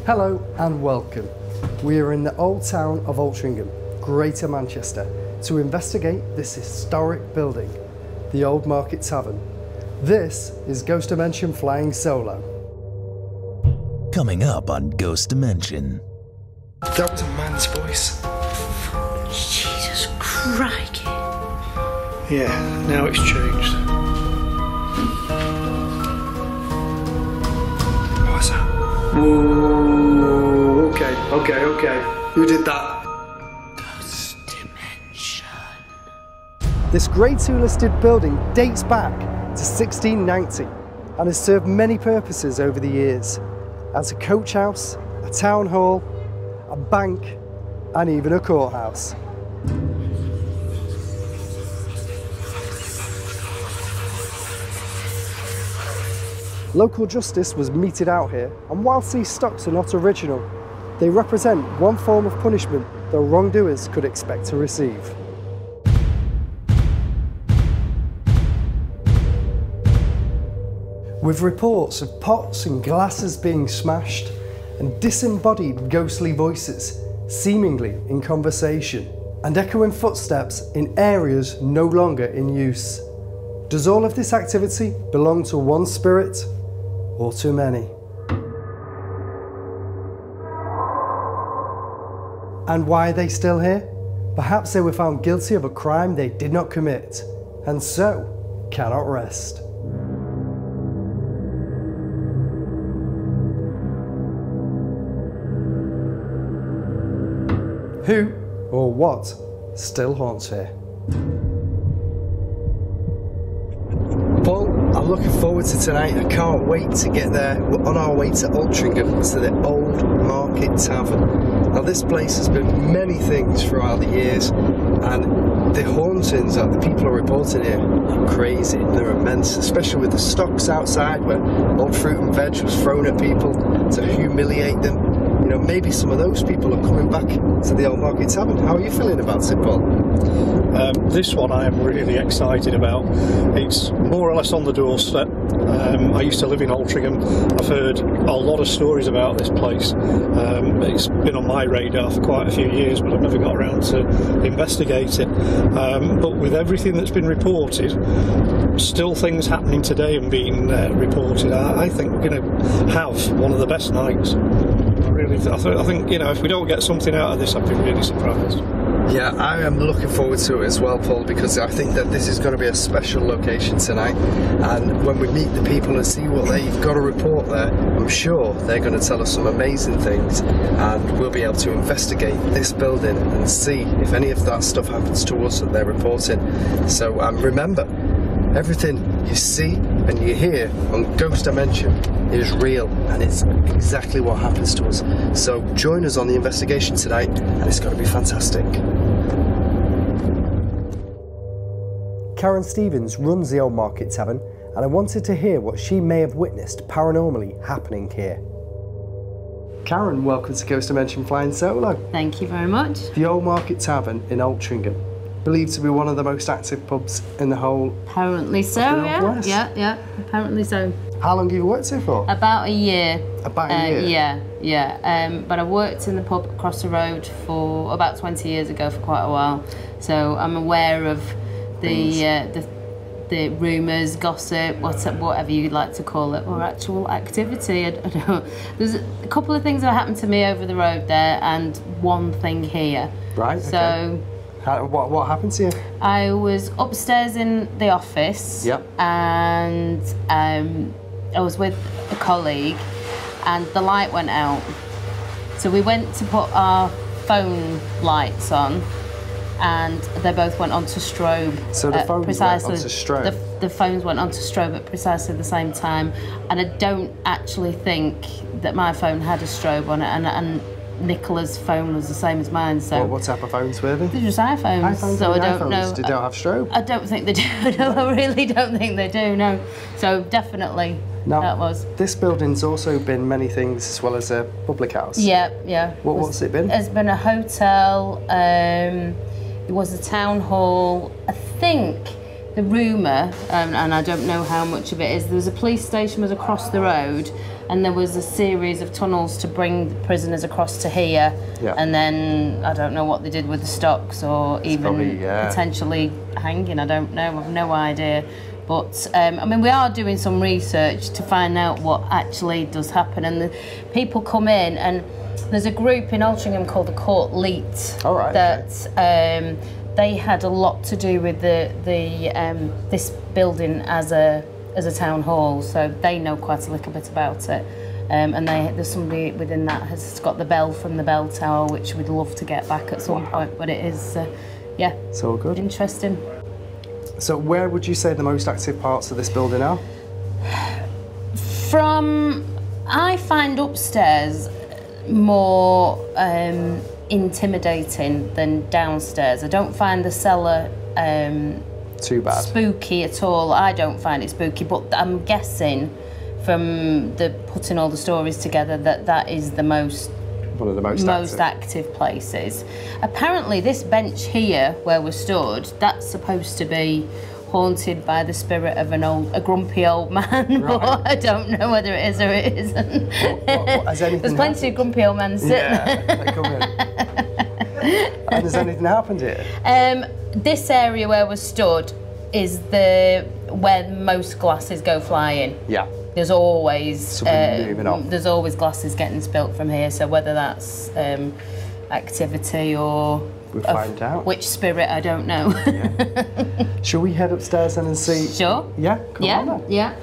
Hello and welcome. We are in the old town of Altrincham, Greater Manchester, to investigate this historic building, the Old Market Tavern. This is Ghost Dimension Flying Solo. Coming up on Ghost Dimension. That was a man's voice. Jesus crikey. Yeah, now it's changed. What was that? Whoa, okay. Who did that? Ghost Dimension. This Grade 2 listed building dates back to 1690 and has served many purposes over the years, as a coach house, a town hall, a bank, and even a courthouse. Local justice was meted out here, and whilst these stocks are not original, they represent one form of punishment the wrongdoers could expect to receive. With reports of pots and glasses being smashed and disembodied ghostly voices seemingly in conversation and echoing footsteps in areas no longer in use. Does all of this activity belong to one spirit or too many? And why are they still here? Perhaps they were found guilty of a crime they did not commit and so cannot rest. Who or what still haunts here? Paul, I'm looking forward to tonight. I can't wait to get there. We're on our way to Altrincham, to the Old Market Tavern. Now this place has been many things throughout the years, and the hauntings that the people are reporting here are crazy. They're immense, especially with the stocks outside where old fruit and veg was thrown at people to humiliate them. You know, maybe some of those people are coming back to the Old Market Tavern. How are you feeling about it, Paul? This one I am really excited about. It's more or less on the doorstep. I used to live in Altrincham. I've heard a lot of stories about this place. It's been on my radar for quite a few years, but I've never got around to investigate it. But with everything that's been reported, still things happening today and being reported, I think we're going to have one of the best nights. I think, you know, if we don't get something out of this, I'd be really surprised. Yeah, I am looking forward to it as well, Paul, because I think that this is going to be a special location tonight, and when we meet the people and see what they've got to report there, I'm sure they're going to tell us some amazing things, and we'll be able to investigate this building and see if any of that stuff happens to us that they're reporting. So remember, everything you see and you hear on Ghost Dimension is real, and it's exactly what happens to us. So join us on the investigation tonight, and it's going to be fantastic. Karen Stevens runs the Old Market Tavern, and I wanted to hear what she may have witnessed paranormally happening here. Karen, welcome to Ghost Dimension Flying Solo. Thank you very much. The Old Market Tavern in Altrincham, believed to be one of the most active pubs in the whole Apparently so, yeah, apparently so. How long have you worked here for? About a year. About a year? Yeah. But I worked in the pub across the road for about 20 years ago for quite a while, so I'm aware of the rumours, gossip, whatever you'd like to call it, or actual activity. I don't know. There's a couple of things that happened to me over the road there, and one thing here. Right. So. Okay. What happened to you? I was upstairs in the office. Yep. And I was with a colleague, and the light went out. So we went to put our phone lights on, and they both went onto strobe. So the phones went onto strobe? The phones went onto strobe at precisely the same time, and I don't actually think that my phone had a strobe on it, and Nicola's phone was the same as mine. So what type of phones were they? They're just iPhones. So I don't know. They don't have strobe? I don't think they do. No, I really don't think they do, no. So definitely that was. This building's also been many things as well as a public house. Yeah. What's it been? It's been a hotel, it was a town hall. I think the rumour, and I don't know how much of it is, there was a police station was across the road, and there was a series of tunnels to bring the prisoners across to here, and then I don't know what they did with the stocks, or even probably, potentially hanging, I don't know, I've no idea. But, I mean, we are doing some research to find out what actually does happen, and the people come in, and there's a group in Altrincham called the Court Leet that they had a lot to do with this building as a town hall, so they know quite a little bit about it. And there's somebody within that has got the bell from the bell tower, which we'd love to get back at some point. But it is, so good, interesting. So where would you say the most active parts of this building are? I find upstairs more intimidating than downstairs. I don't find the cellar too bad, spooky at all. I don't find it spooky, but I'm guessing from the putting all the stories together that is the one of the most active places. Apparently this bench here where we're stood, that's supposed to be haunted by the spirit of a grumpy old man, but I don't know whether it is or it isn't. There's plenty of grumpy old men sitting there. They come in. And has anything happened here? This area where we're stood is where most glasses go flying. Yeah. There's always moving on. There's always glasses getting spilt from here. So whether that's activity or we'll find out. Which spirit, I don't know. Shall we head upstairs then and see? Sure. Yeah. Come on then. Yeah.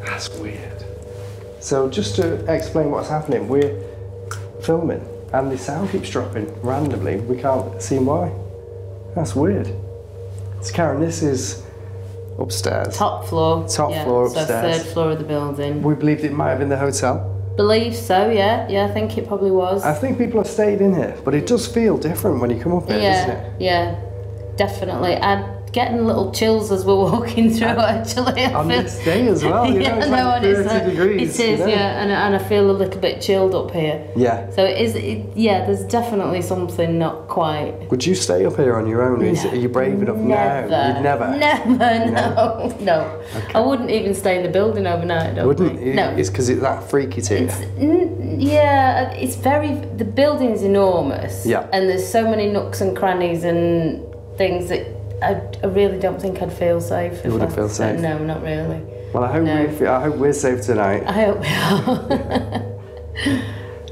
That's weird. So just to explain what's happening, we're filming and the sound keeps dropping randomly. We can't see why. That's weird. So Karen, this is upstairs. Top floor. Top floor upstairs. So third floor of the building. We believed it might have been the hotel. Believe so, yeah. Yeah, I think it probably was. I think people have stayed in here, but it does feel different when you come up here, doesn't it? Yeah, definitely. I'm getting little chills as we're walking through, actually. On this day as well, you know, it's like 30 degrees. It is, you know? And I feel a little bit chilled up here. Yeah. So there's definitely something not quite. Would you stay up here on your own? No, Are you brave enough never, now? You'd never? No. Okay. I wouldn't even stay in the building overnight, Wouldn't you? No. It's because it's that freaky to you? The building's enormous. Yeah. And there's so many nooks and crannies and things that I really don't think I'd feel safe. You wouldn't feel safe? No, not really. Well, I hope we're safe tonight. I hope we are.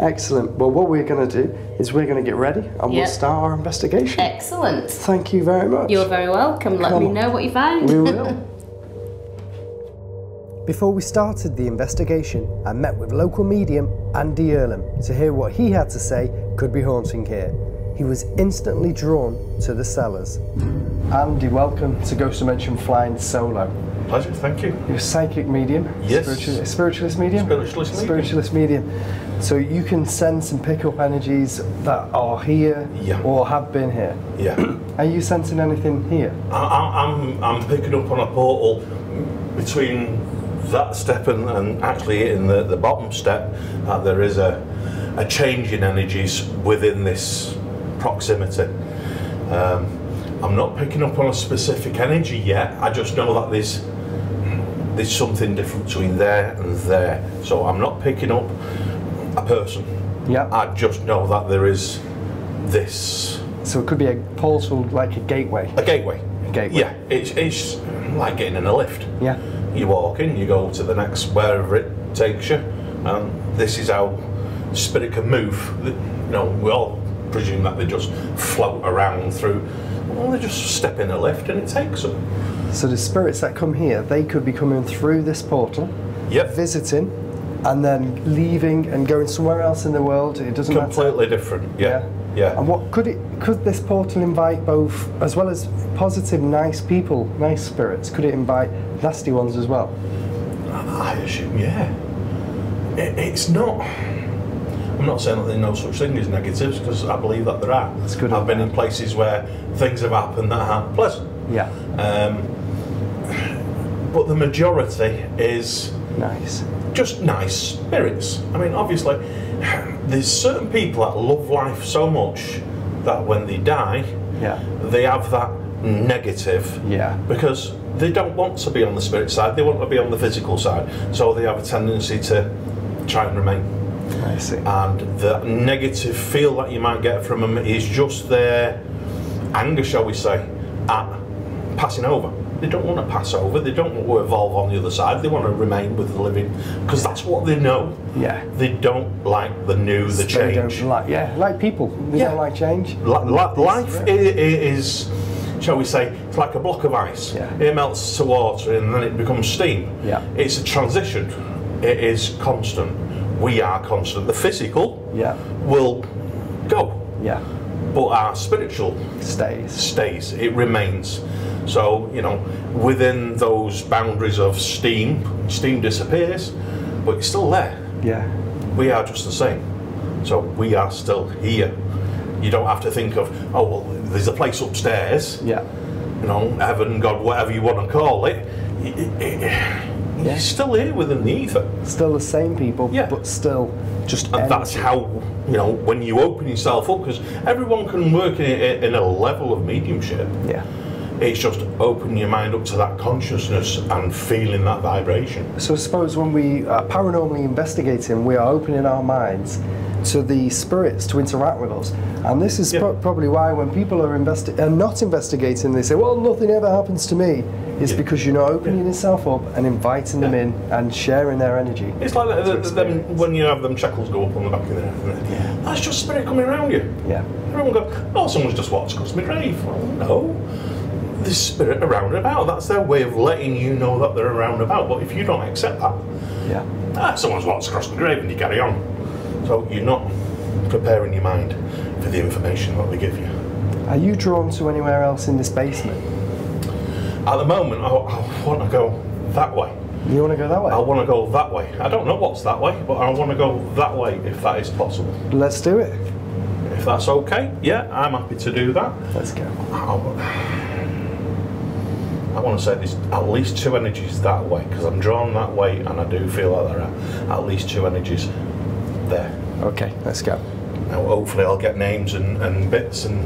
Excellent. Well, what we're going to do is we're going to get ready and we'll start our investigation. Excellent. Thank you very much. You're very welcome. Let me know what you find. We will. Before we started the investigation, I met with local medium Andy Earlham to hear what he had to say could be haunting here. He was instantly drawn to the cellars. Andy, welcome to Ghost Dimension Flying Solo. Pleasure, thank you. You're a psychic medium? Yes. Spiritualist medium? Spiritualist medium. So you can sense and pick up energies that are here or have been here? Yeah. Are you sensing anything here? I'm picking up on a portal between that step and actually in the bottom step, that there is a change in energies within this proximity. I'm not picking up on a specific energy yet. I just know that there's something different between there and there. So I'm not picking up a person. Yeah. I just know that there is this. So it could be a portal, like a gateway. A gateway. A gateway. Yeah. It's like getting in a lift. Yeah. You walk in, you go to the next wherever it takes you, and this is how spirit can move. You know, we all presume that they just float around through. Well, they just step in a lift and it takes them. So the spirits that come here, they could be coming through this portal, visiting, and then leaving and going somewhere else in the world. It doesn't matter. Completely different. Yeah. And what could this portal invite both, as well as positive, nice people, nice spirits? Could it invite nasty ones as well? I assume, yeah. It's not. I'm not saying that there's no such thing as negatives, because I believe that there are. That's good. I've been in places where things have happened that aren't pleasant. Yeah. But the majority is Nice. Just nice spirits. I mean, obviously, there's certain people that love life so much that when they die, they have that negative, because they don't want to be on the spirit side, they want to be on the physical side, so they have a tendency to try and remain. I see. And the negative feel that you might get from them is just their anger, shall we say, at passing over. They don't want to pass over, they don't want to evolve on the other side, they want to remain with the living, because that's what they know. They don't like the new, the change. They don't like, like people, they don't like change. Life is, shall we say, it's like a block of ice. It melts to water and then it becomes steam. It's a transition. It is constant. We are constant. The physical will go. But our spiritual stays. It remains. So, you know, within those boundaries of steam disappears, but it's still there. We are just the same. So we are still here. You don't have to think of, oh, well, there's a place upstairs. You know, heaven, God, whatever you want to call it. You're still here within the ether. Still the same people, but still just and that's how, you know, when you open yourself up, because everyone can work in a level of mediumship. It's just open your mind up to that consciousness and feeling that vibration. So I suppose when we are paranormally investigating, we are opening our minds to the spirits to interact with us. And this is probably why when people are not investigating, they say, well, nothing ever happens to me. It's because you're not opening yourself up and inviting them in and sharing their energy. It's like when you have them shackles go up on the back of their head. That's just spirit coming around you. Everyone goes, oh, someone's just walked across my grave. Well, no. There's spirit around and about. That's their way of letting you know that they're around and about. But if you don't accept that, someone's walked across the grave and you carry on. So you're not preparing your mind for the information that they give you. Are you drawn to anywhere else in this basement? At the moment, I want to go that way. You want to go that way? I want to go that way. I don't know what's that way, but I want to go that way if that is possible. Let's do it. If that's okay, I'm happy to do that. Let's go. I want to say there's at least two energies that way, because I'm drawn that way and I do feel like there are at least two energies there. Okay, let's go. Now hopefully I'll get names and bits, and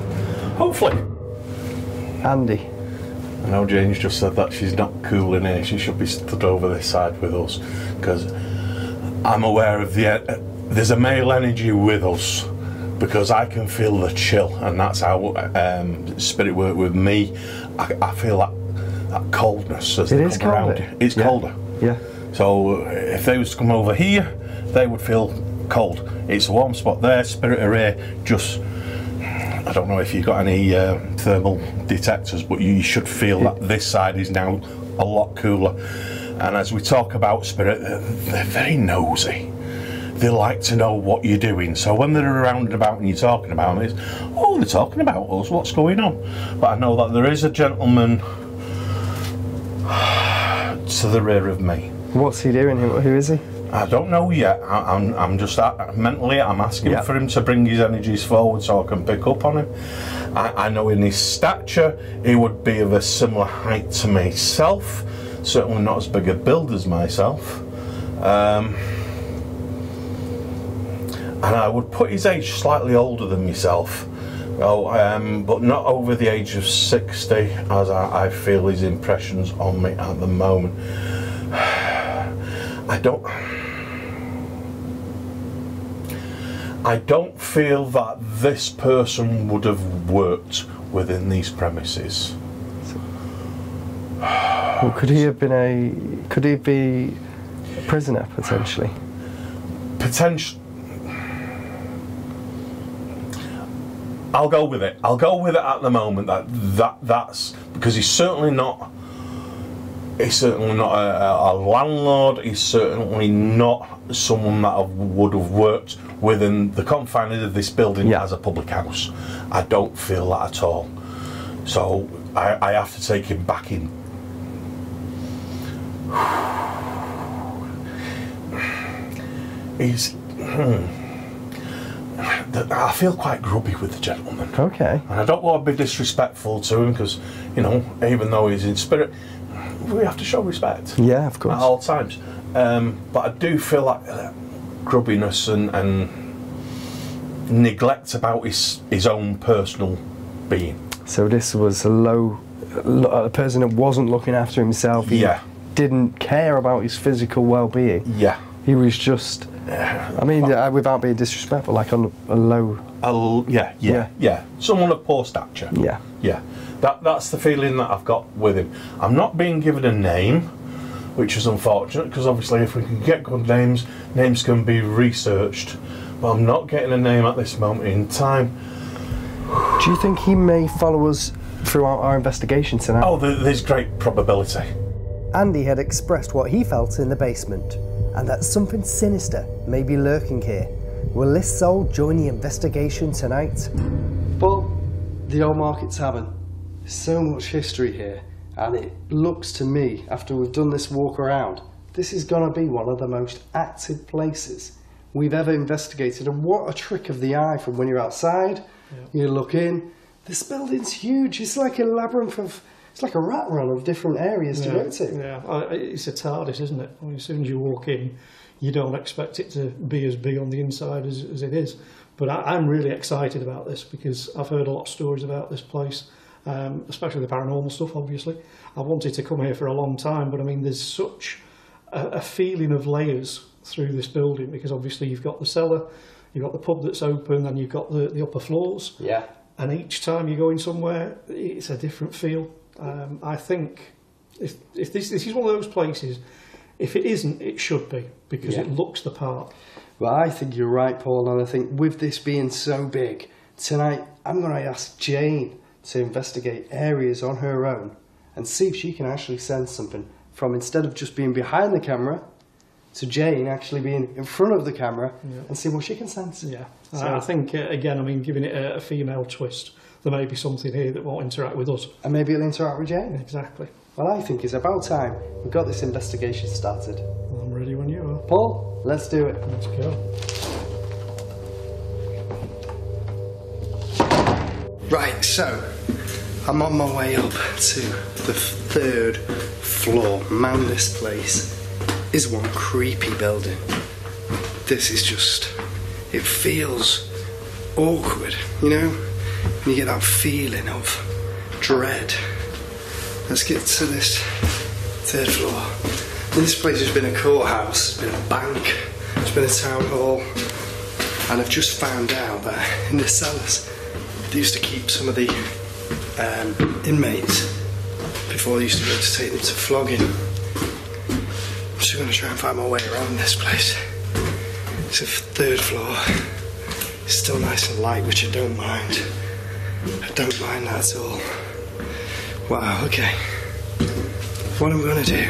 hopefully. Andy. I know Jane's just said that she's not cool in here, she should be stood over this side with us, because I'm aware of there's a male energy with us, because I can feel the chill, and that's how spirit work with me. I feel that coldness as they come around. It's colder. So if they was to come over here, they would feel cold. It's a warm spot there. Spirit are here. Just, I don't know if you've got any thermal detectors, but you should feel that this side is now a lot cooler. And as we talk about spirit, they're very nosy. They like to know what you're doing. So when they're around and about and you're talking about them, it's, oh, they're talking about us, what's going on? But I know that there is a gentleman to the rear of me. What's he doing? Who is he? I don't know yet. I'm just mentally I'm asking for him to bring his energies forward so I can pick up on him. I know in his stature he would be of a similar height to myself, certainly not as big a build as myself, and I would put his age slightly older than myself. But not over the age of 60, as I feel his impressions on me at the moment. I don't feel that this person would have worked within these premises. Well, could he be a prisoner potentially? I'll go with it. I'll go with it at the moment. That's because he's certainly not a landlord. He's certainly not someone that would have worked within the confines of this building as a public house. I don't feel that at all. So I have to take him back in. I feel quite grubby with the gentleman. Okay. And I don't want to be disrespectful to him because, you know, even though he's in spirit, we have to show respect. Yeah, of course. At all times. but I do feel like grubbiness and neglect about his own personal being. So this was a person that wasn't looking after himself. He didn't care about his physical well-being. Yeah. He was just, I mean, without being disrespectful, like on a low... Yeah. Someone of poor stature. Yeah. Yeah. That's the feeling that I've got with him. I'm not being given a name, which is unfortunate, because obviously if we can get good names, names can be researched. But I'm not getting a name at this moment in time. Do you think he may follow us throughout our investigation tonight? Oh, there's great probability. Andy had expressed what he felt in the basement, and that something sinister may be lurking here. Will this soul join the investigation tonight? Well, the Old Market Tavern. There's so much history here, and it looks to me, after we've done this walk around, this is going to be one of the most active places we've ever investigated. And what a trick of the eye from when you're outside, you look in. This building's huge. It's like a labyrinth of, it's like a rat run of different areas to go to. Yeah, it's a TARDIS, isn't it? I mean, as soon as you walk in, you don't expect it to be as big on the inside as it is. But I'm really excited about this because I've heard a lot of stories about this place, especially the paranormal stuff, obviously. I wanted to come here for a long time, but I mean, there's such a feeling of layers through this building, because obviously you've got the cellar, you've got the pub that's open, and you've got the upper floors. Yeah. And each time you're going somewhere, it's a different feel. I think if this is one of those places, if it isn't, it should be, because it looks the part. Well, I think you're right, Paul, and I think with this being so big, tonight I'm going to ask Jane to investigate areas on her own and see if she can actually sense something from, instead of just being behind the camera, to Jane actually being in front of the camera and see what she can sense. Yeah, so I think, again, I mean, giving it a female twist, there may be something here that won't interact with us. And maybe it'll interact with Jane. Exactly. Well, I think it's about time we got this investigation started. Well, I'm ready when you are. Paul, let's do it. Let's go. Right, so I'm on my way up to the 3rd floor. Man, this place is one creepy building. This is just, it feels awkward, you know? And you get that feeling of dread. Let's get to this 3rd floor. And this place has been a courthouse, it's been a bank, it's been a town hall, and I've just found out that in the cellars they used to keep some of the inmates before they used to be able to take them to flogging. I'm just going to try and find my way around this place. It's the 3rd floor. It's still nice and light, which I don't mind. I don't mind that at all. Wow, okay. What I'm going to do,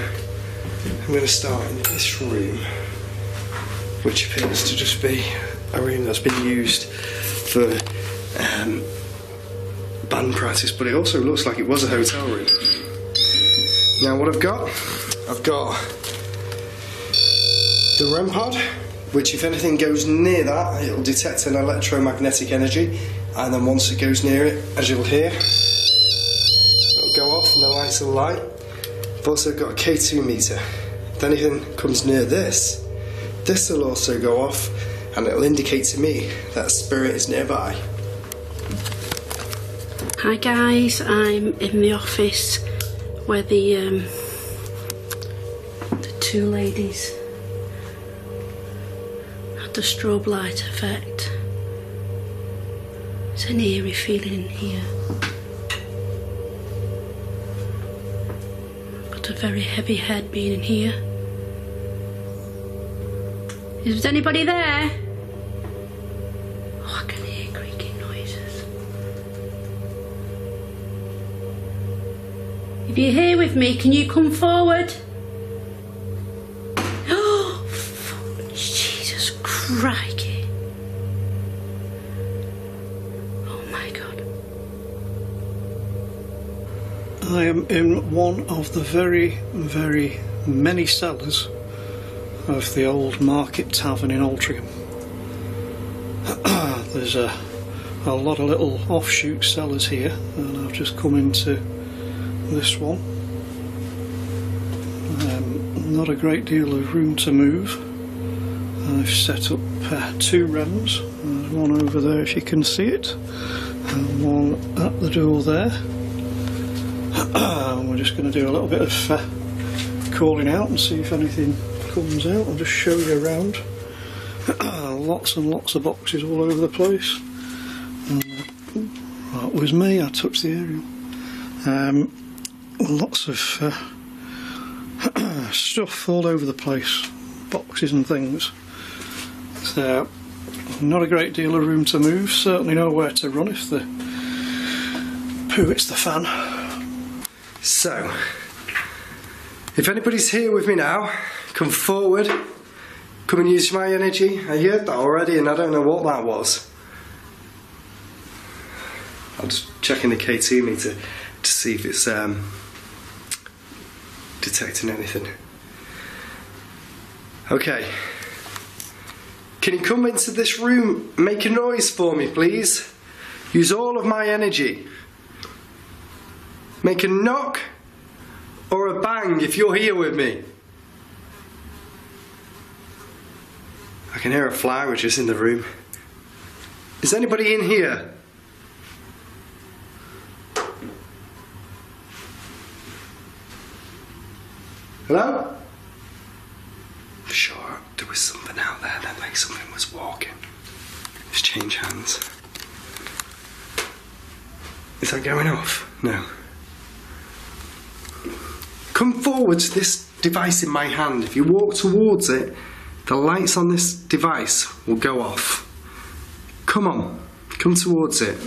I'm going to start in this room, which appears to just be a room that's been used for band practice, but it also looks like it was a hotel room. Now what I've got the REM pod, which if anything goes near that, it'll detect an electromagnetic energy, and then once it goes near it, as you'll hear, it'll go off and the lights will light. I've also got a K2 meter. If anything comes near this will also go off, and it'll indicate to me that a spirit is nearby. Hi guys, I'm in the office where the 2 ladies had the strobe light effect. There's an eerie feeling in here. Got a very heavy head being in here. Is there anybody there? Oh, I can hear creaking noises. If you're here with me, can you come forward? Oh, Jesus crikey. Oh my God. I am in one of the very, very many cellars of the Old Market Tavern in Altrincham. There's a lot of little offshoot cellars here, and I've just come into this one. not a great deal of room to move. I've set up 2 REMs. There's one over there if you can see it, and one at the door there. We're just going to do a little bit of calling out and see if anything comes out. I'll just show you around. Lots and lots of boxes all over the place. That was me, I touched the aerial. Lots of stuff all over the place, boxes and things. So, not a great deal of room to move, certainly nowhere to run if the poo hits the fan. So, if anybody's here with me now, come forward, come and use my energy. I heard that already and I don't know what that was. I'm just checking the KT meter to see if it's detecting anything. Okay. Can you come into this room, make a noise for me, please? Use all of my energy. Make a knock or a bang if you're here with me. I can hear a fly which is in the room. Is anybody in here? Hello? Sure, there was something out there then, like something was walking. Let's change hands. Is that going off? No. Come forward to this device in my hand. If you walk towards it, the lights on this device will go off. Come on, come towards it.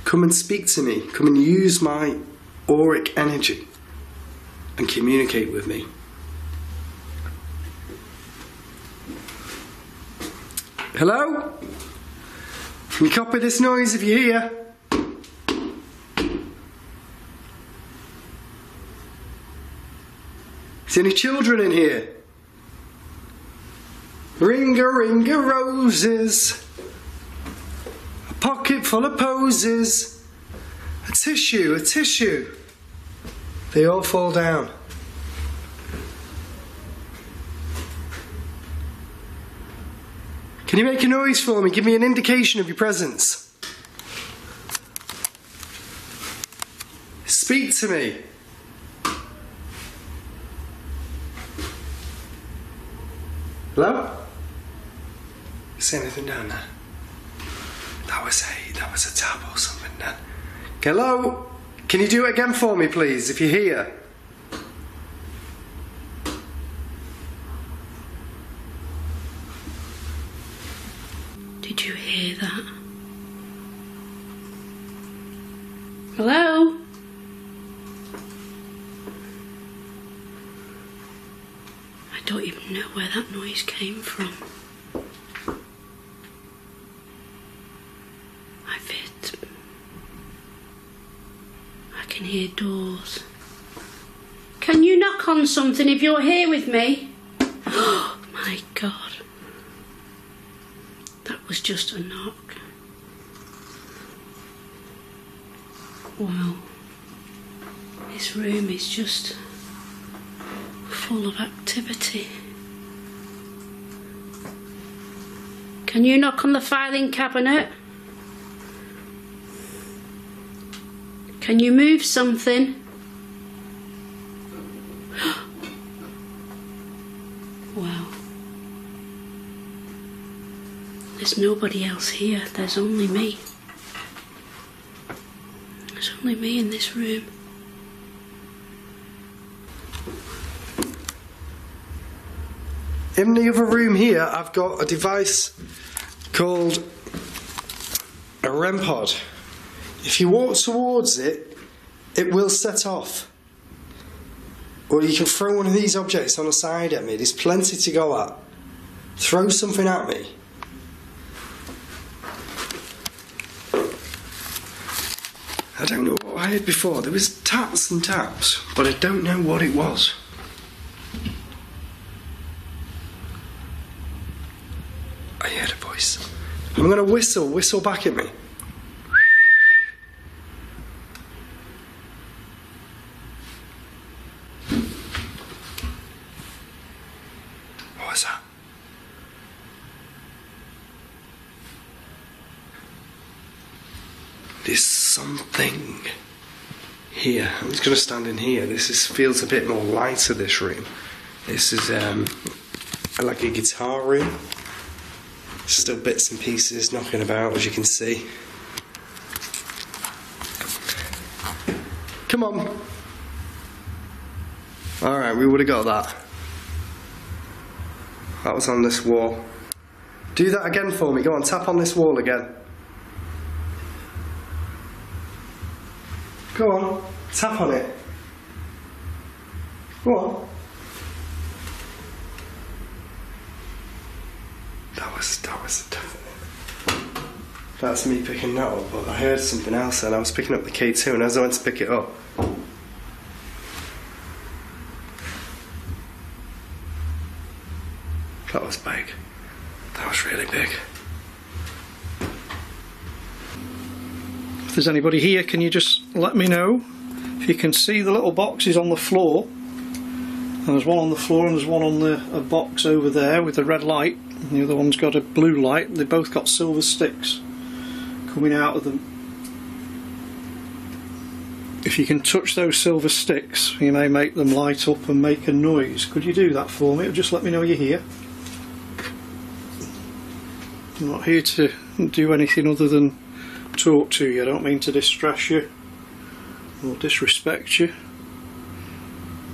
Come and speak to me. Come and use my auric energy and communicate with me. Hello? Can you copy this noise if you're here? Is there any children in here? Ring-a-ring-a roses, a pocket full of posies, a tissue. They all fall down. Can you make a noise for me? Give me an indication of your presence. Speak to me. Hello? See anything down there? That was a tap or something then. Hello? Can you do it again for me, please, if you're here? Did you hear that? Hello? I don't even know where that noise came from. I can hear doors. Can you knock on something if you're here with me? Oh my God. That was just a knock. Wow. This room is just full of activity. Can you knock on the filing cabinet? Can you move something? Wow. There's nobody else here. There's only me. There's only me in this room. In the other room here, I've got a device called a REM pod. If you walk towards it, it will set off. Or you can throw one of these objects on the side at me. There's plenty to go at. Throw something at me. I don't know what I heard before. There was taps and taps, but I don't know what it was. I heard a voice. I'm going to whistle back at me. something here. I'm just going to stand in here. Feels a bit more lighter, this room. This is like a guitar room. Still bits and pieces knocking about, as you can see. Come on. Alright, we would have got that. That was on this wall. Do that again for me. Go on, tap on this wall again. Go on, tap on it. Go on. That was definitely. That's me picking that up, but I heard something else and I was picking up the K2, and as I went to pick it up, that was big. That was really big. If there's anybody here, can you just let me know if you can see the little boxes on the floor? And there's one on the floor and there's one on a box over there with a red light, and the other one's got a blue light. They both got silver sticks coming out of them. If you can touch those silver sticks, you may make them light up and make a noise. Could you do that for me? Or just let me know you're here. I'm not here to do anything other than talk to you. I don't mean to distress you or disrespect you.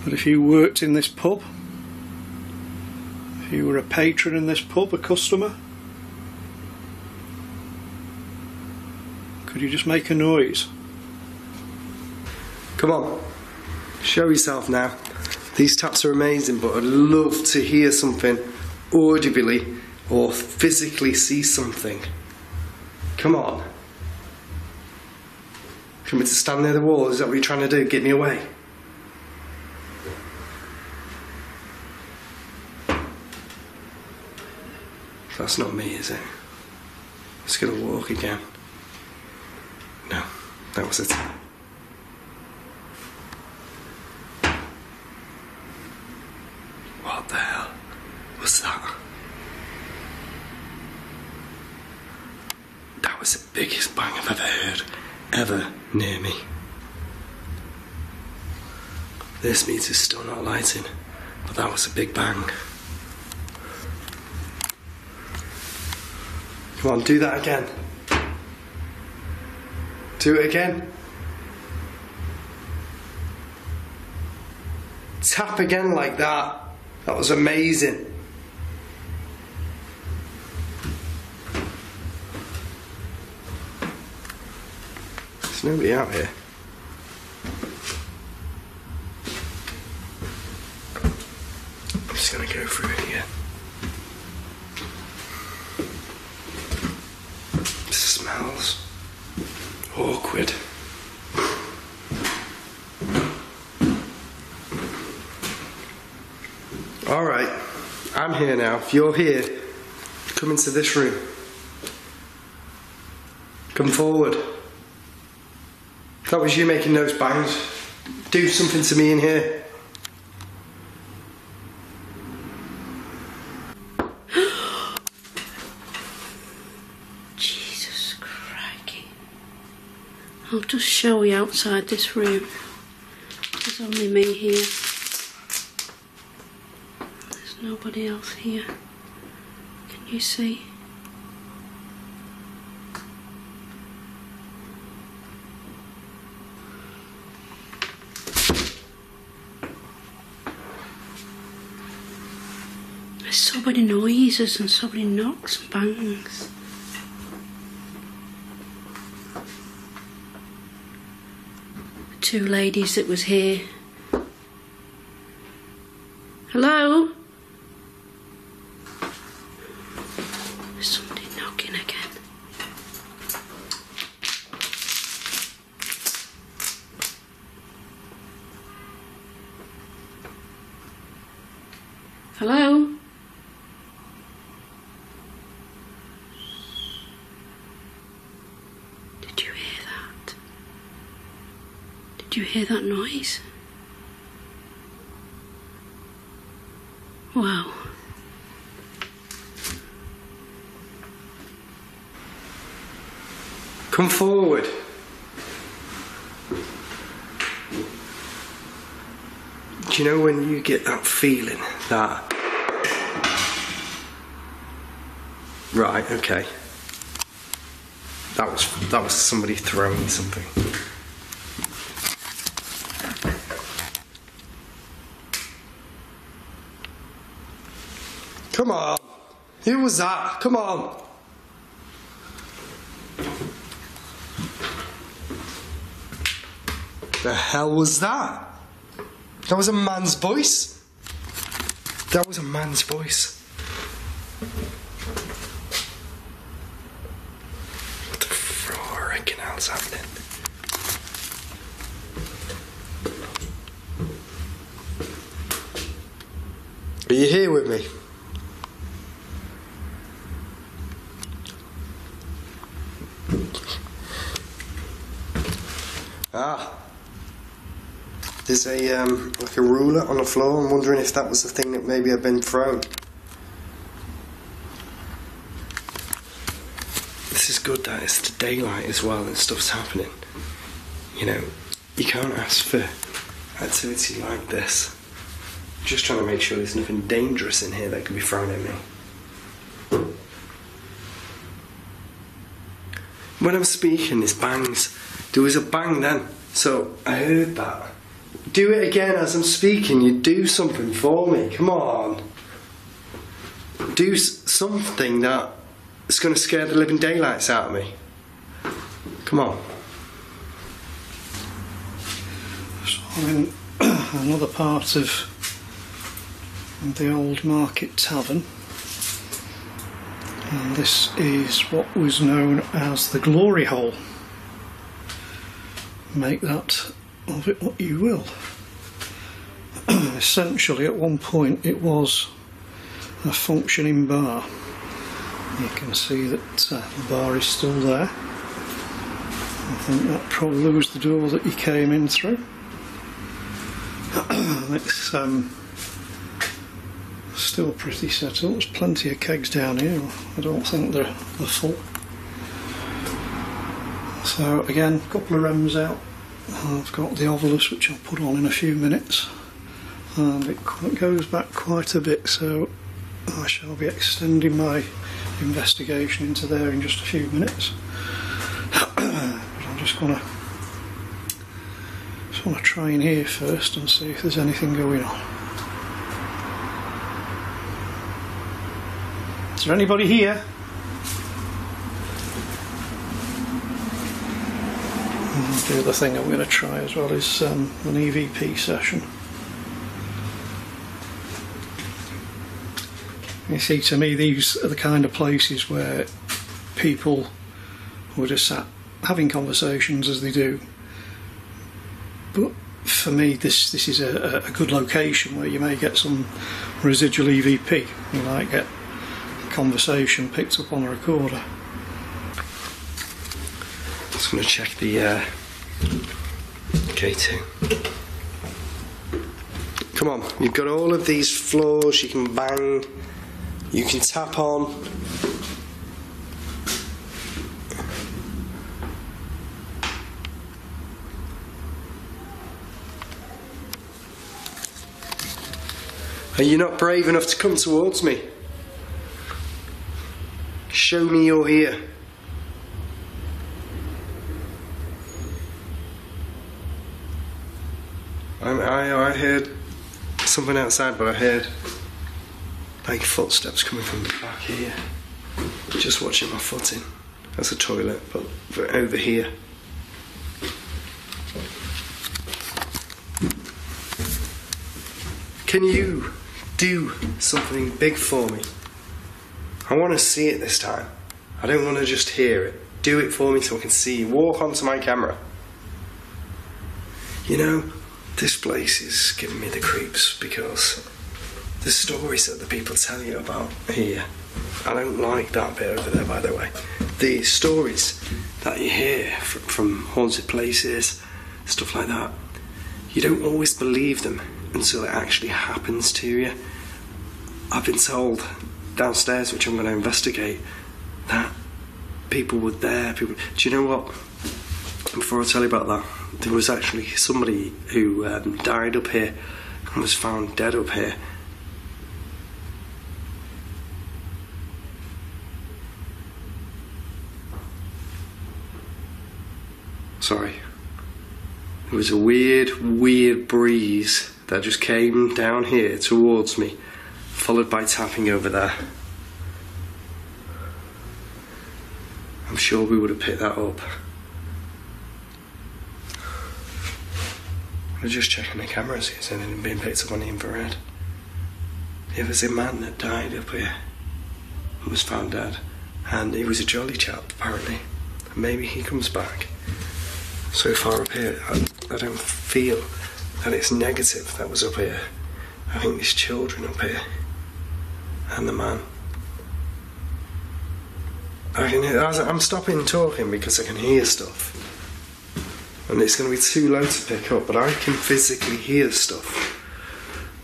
But if you worked in this pub, if you were a patron in this pub, a customer, could you just make a noise? Come on, show yourself now. These taps are amazing, but I'd love to hear something audibly or physically see something. Come on. Do you want me to stand near the wall? Is that what you're trying to do? Get me away? That's not me, is it? Just gonna walk again. No, that was it. What the hell was that? That was the biggest bang I've ever heard, ever near me. This meter's still not lighting, but that was a big bang. Come on, do that again. Do it again. Tap again like that. That was amazing. There's nobody out here. I'm just gonna go through it again. Smells awkward. Alright, I'm here now. If you're here, come into this room. Come forward. If that was you making those bangs, do something to me in here. I'll just show you outside this room. There's only me here. There's nobody else here. Can you see? There's so many noises and so many knocks and bangs. Two ladies that was here. Hello? There's somebody knocking again. Hello? Did you hear that? Did you hear that noise? Wow. Come forward. Do you know when you get that feeling that... Right, okay. That was somebody throwing something. Come on. Who was that? Come on. The hell was that? That was a man's voice. That was a man's voice. What the frickin' hell's happening? Are you here with me? Ah. There's a like a ruler on the floor. I'm wondering if that was the thing that maybe had been thrown. This is good that it's the daylight as well and stuff's happening. You know, you can't ask for activity like this. I'm just trying to make sure there's nothing dangerous in here that could be thrown at me. When I'm speaking, there's bangs. There was a bang then, so I heard that. Do it again as I'm speaking. You do something for me. Come on. Do something that's going to scare the living daylights out of me. Come on. So I'm in another part of the Old Market Tavern. And this is what was known as the glory hole. Make that of it what you will. Essentially, at one point it was a functioning bar. You can see that the bar is still there. I think that probably was the door that you came in through. It's still pretty set up. There's plenty of kegs down here. I don't think they're full. So again, a couple of rems out. I've got the ovilus, which I'll put on in a few minutes, and it goes back quite a bit, so I shall be extending my investigation into there in just a few minutes. But I'm just want to try in here first and see if there's anything going on. Is there anybody here? The other thing I'm going to try as well is an EVP session. You see, to me these are the kind of places where people would have sat having conversations as they do. But for me this is a good location where you may get some residual EVP. You might get a conversation picked up on a recorder. Just going to check the K2. Come on, you've got all of these floors you can bang, you can tap on. Are you not brave enough to come towards me? Show me you're here. I heard something outside, but I heard like footsteps coming from the back here. Just watching my footing. That's a toilet, but over here. Can you do something big for me? I want to see it this time. I don't want to just hear it. Do it for me so I can see you. Walk onto my camera. You know, this place is giving me the creeps because the stories that the people tell you about here, I don't like that bit over there, by the way. The stories that you hear from haunted places, stuff like that, you don't always believe them until it actually happens to you. I've been told downstairs, which I'm going to investigate, that people were there. Do you know what? Before I tell you about that, there was actually somebody who died up here and was found dead up here. Sorry. There was a weird breeze that just came down here towards me, followed by tapping over there. I'm sure we would have picked that up. I'm just checking the camera, see if there's anything being picked up on the infrared. It was a man that died up here and was found dead, and he was a jolly chap apparently. Maybe he comes back. So far up here, I don't feel that it's negative that was up here. I think there's children up here and the man. I'm stopping talking because I can hear stuff, and it's going to be too low to pick up, but I can physically hear stuff.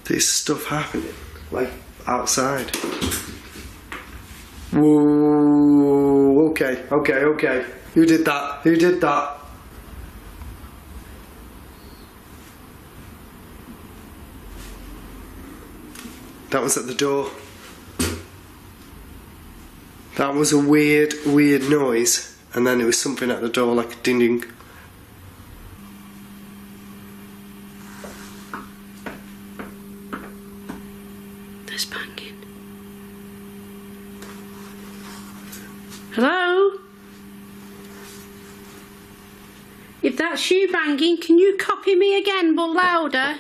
There's stuff happening, like outside. Whoa, okay. Who did that? Who did that? That was at the door. That was a weird noise, and then it was something at the door, like a ding ding. There's banging. Hello? If that's you banging, can you copy me again, but louder?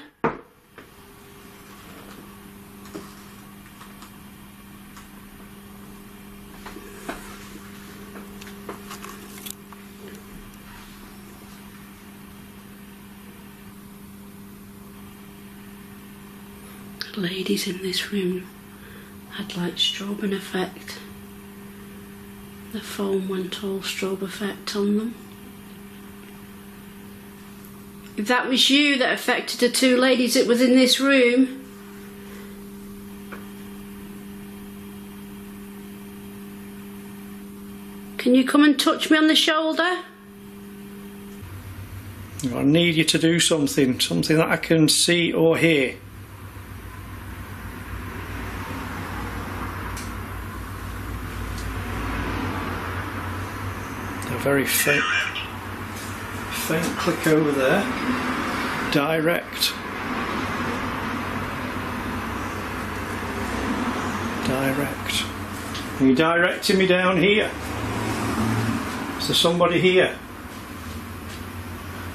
The ladies in this room had like strobe effect. The foam went all strobe effect on them. If that was you that affected the two ladies that was in this room, can you come and touch me on the shoulder? I need you to do something that I can see or hear. A very faint click over there. Direct. Are you directing me down here? Is there somebody here?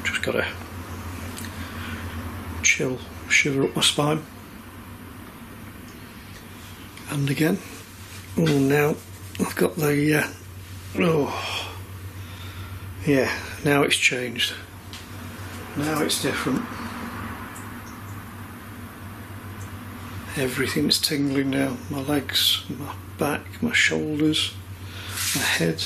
Just got a chill shiver up my spine. And again. Oh, now I've got the yeah, now it's changed. Now it's different. Everything's tingling now. My legs, my back, my shoulders, my head.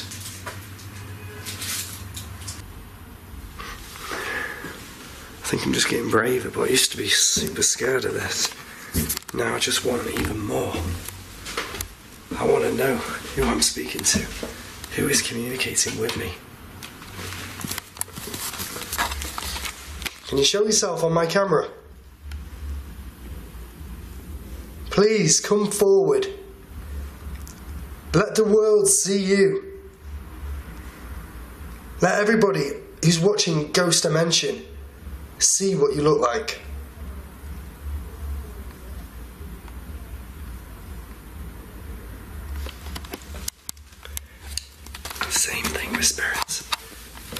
I think I'm just getting braver, but I used to be super scared of this. Now I just want even more. I want to know who I'm speaking to, who is communicating with me. Can you show yourself on my camera? Please come forward. Let the world see you. Let everybody who's watching Ghost Dimension see what you look like. Same thing with spirits.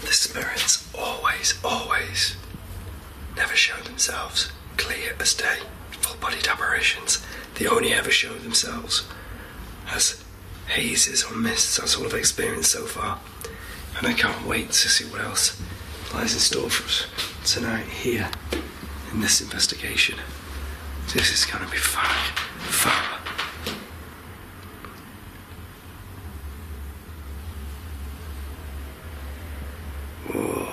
The spirits always never show themselves clear as day, full-bodied apparitions. They only ever show themselves as hazes or mists. That's all I've experienced so far, and I can't wait to see what else lies in store for us tonight here in this investigation. This is going to be fun. Whoa.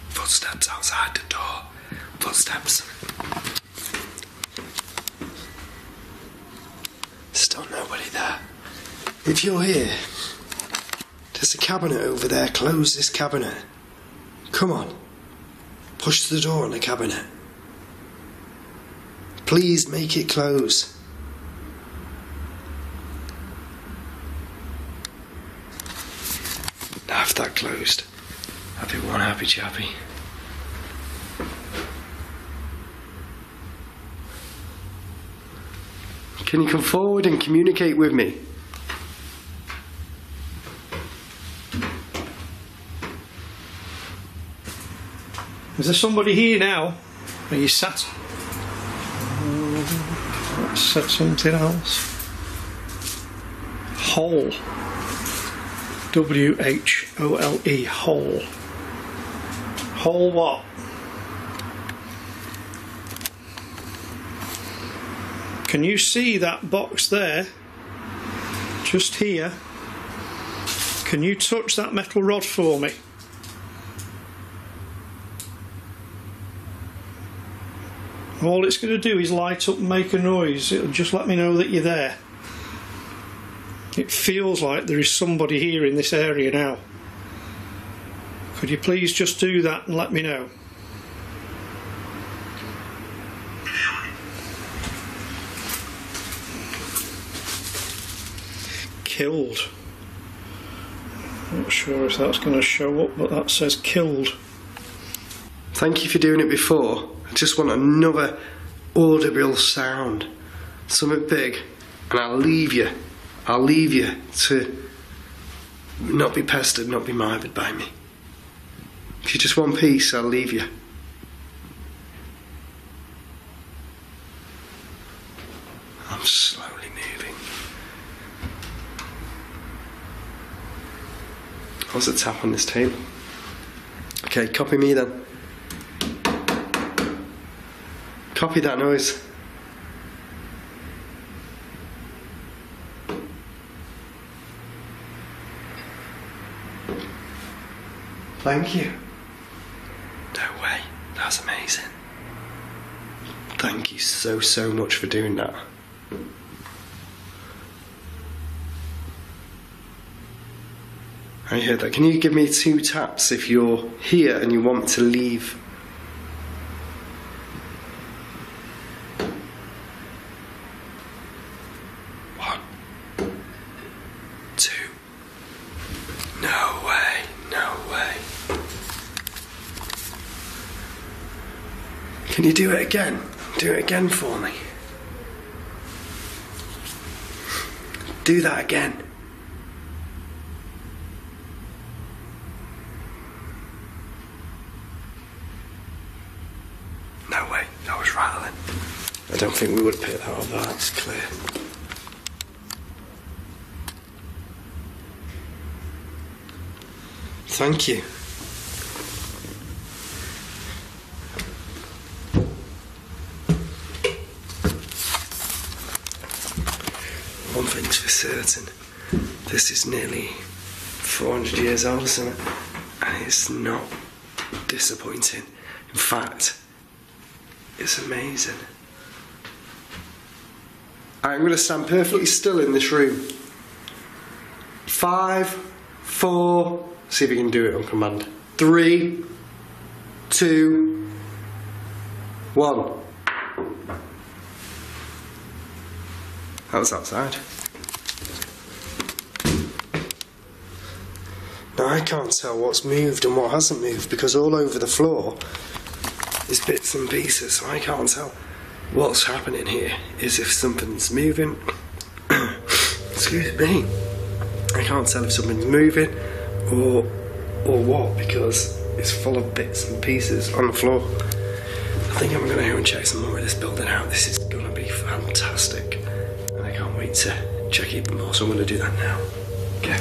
Footsteps outside the door. Footsteps. Still nobody there. If you're here, there's a cabinet over there. Close this cabinet. Come on. Push the door on the cabinet. Please make it close. Have that closed. Happy one, happy chappy. Can you come forward and communicate with me? Is there somebody here now? Are you sat? Let's set something else. Hole. W-H-O-L-E. Hole. Hole what? Can you see that box there? Just here. Can you touch that metal rod for me? All it's going to do is light up and make a noise. It'll just let me know that you're there. It feels like there is somebody here in this area now. Could you please just do that and let me know? Killed. Not sure if that's going to show up, but that says killed. Thank you for doing it before. I just want another audible sound. Something big. And I'll leave you to not be pestered, not be mired by me. If you just want peace, I'll leave you. I'm slowly moving. What's a tap on this table? Okay, copy me then. Copy that noise. Thank you. No way, that's amazing. Thank you so much for doing that. I heard that. Can you give me 2 taps if you're here and you want to leave? Can you do it again? Do it again for me. Do that again. No way, that was rattling. I don't think we would have picked that up, that's clear. Thank you. One thing's for certain, this is nearly 400 years old, isn't it? And it's not disappointing. In fact, it's amazing. I'm going to stand perfectly still in this room. 5, 4, see if you can do it on command. 3, 2, 1. That was outside. Now I can't tell what's moved and what hasn't moved because all over the floor is bits and pieces, so I can't tell what's happening here. Is if something's moving. Excuse me. I can't tell if something's moving or what because it's full of bits and pieces on the floor. I think I'm going to go and check some more of this building out. This is going to be fantastic. I can't wait to check even more, so I'm going to do that now. Okay.